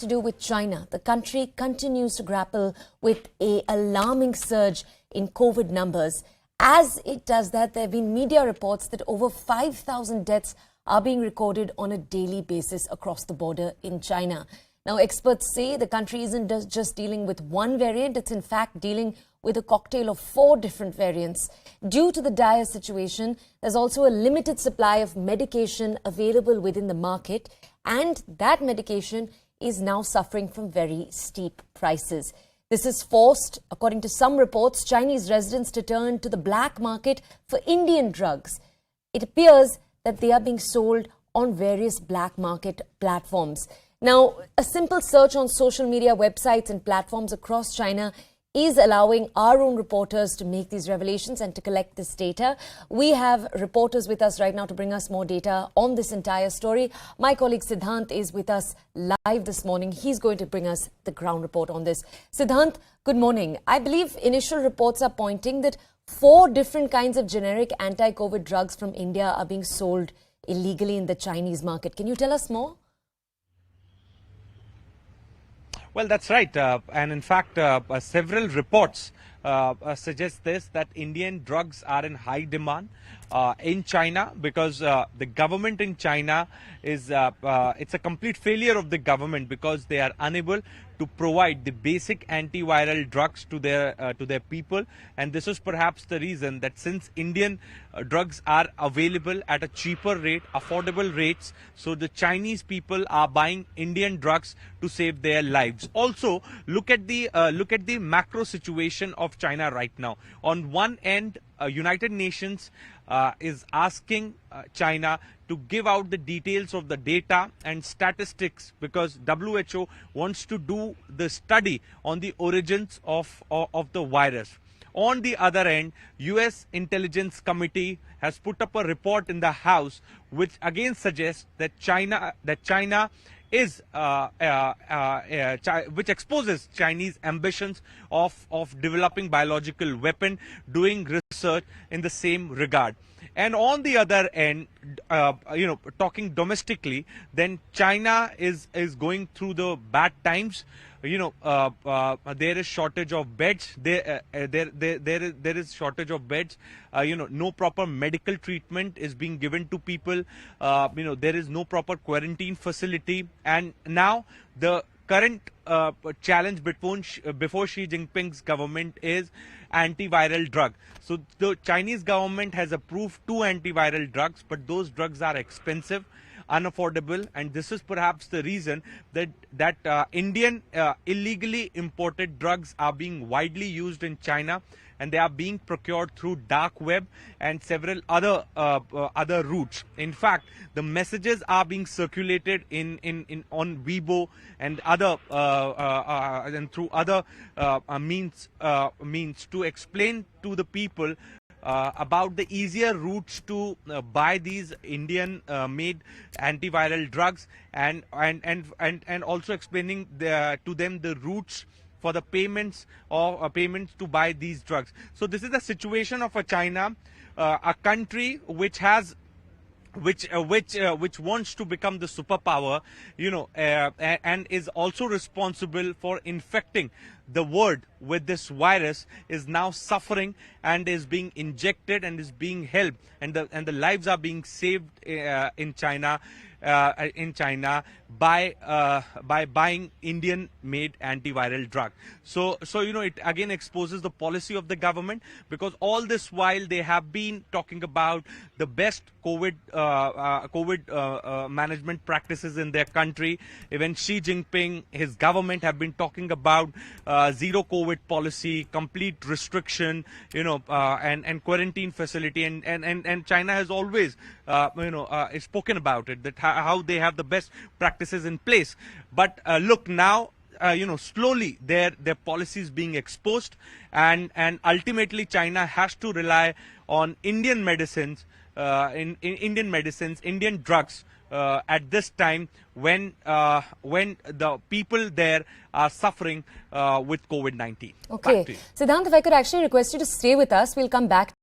to do with China. The country continues to grapple with an alarming surge in COVID numbers. As it does that, there have been media reports that over 5,000 deaths are being recorded on a daily basis across the border in China. Now, experts say the country isn't just dealing with one variant, it's in fact dealing with a cocktail of 4 different variants. Due to the dire situation, there's also a limited supply of medication available within the market, and that medication is now suffering from very steep prices. This has forced, according to some reports, Chinese residents to turn to the black market for Indian drugs. It appears that they are being sold on various black market platforms. Now, a simple search on social media websites and platforms across China is allowing our own reporters to make these revelations and to collect this data. We have reporters with us right now to bring us more data on this entire story. My colleague Siddhant is with us live this morning. He's going to bring us the ground report on this. Siddhant, good morning. I believe initial reports are pointing that 4 different kinds of generic anti-COVID drugs from India are being sold illegally in the Chinese market. Can you tell us more? Well, that's right. And in fact, several reports suggest this, that Indian drugs are in high demand in China because the government in China is, it's a complete failure of the government because they are unable to provide the basic antiviral drugs to their people. And this is perhaps the reason that since Indian drugs are available at a cheaper rate, affordable rates, so the Chinese people are buying Indian drugs to save their lives. Also, look at the macro situation of China right now. On one end, United Nations is asking China to give out the details of the data and statistics because WHO wants to do the study on the origins of the virus. On the other end, US Intelligence Committee has put up a report in the House which again suggests that China is which exposes Chinese ambitions of developing biological weapon, doing research in the same regard. And on the other end, talking domestically, then China is going through the bad times. There is shortage of beds. There is shortage of beds. No proper medical treatment is being given to people. There is no proper quarantine facility. And now the current challenge before Xi Jinping's government is antiviral drug. So the Chinese government has approved 2 antiviral drugs, but those drugs are expensive, unaffordable, and this is perhaps the reason that Indian illegally imported drugs are being widely used in China, and they are being procured through dark web and several other routes. In fact, the messages are being circulated on Weibo and other and through other means to explain to the people about the easier routes to buy these Indian made antiviral drugs and also explaining to them the routes for the payments to buy these drugs. So this is the situation of China, a country which has which wants to become the superpower, and is also responsible for infecting the world with this virus, is now suffering and is being injected and is being helped, and the lives are being saved in China by buying Indian-made antiviral drug. So it again exposes the policy of the government, because all this while they have been talking about the best COVID management practices in their country. Even Xi Jinping, his government, have been talking about zero COVID policy, complete restriction, and quarantine facility, and China has always spoken about it, that how they have the best practices in place. But look now, slowly their policy is being exposed, and ultimately China has to rely on Indian medicines, Indian drugs at this time when the people there are suffering with COVID-19. Okay, Siddhant, if I could actually request you to stay with us, we'll come back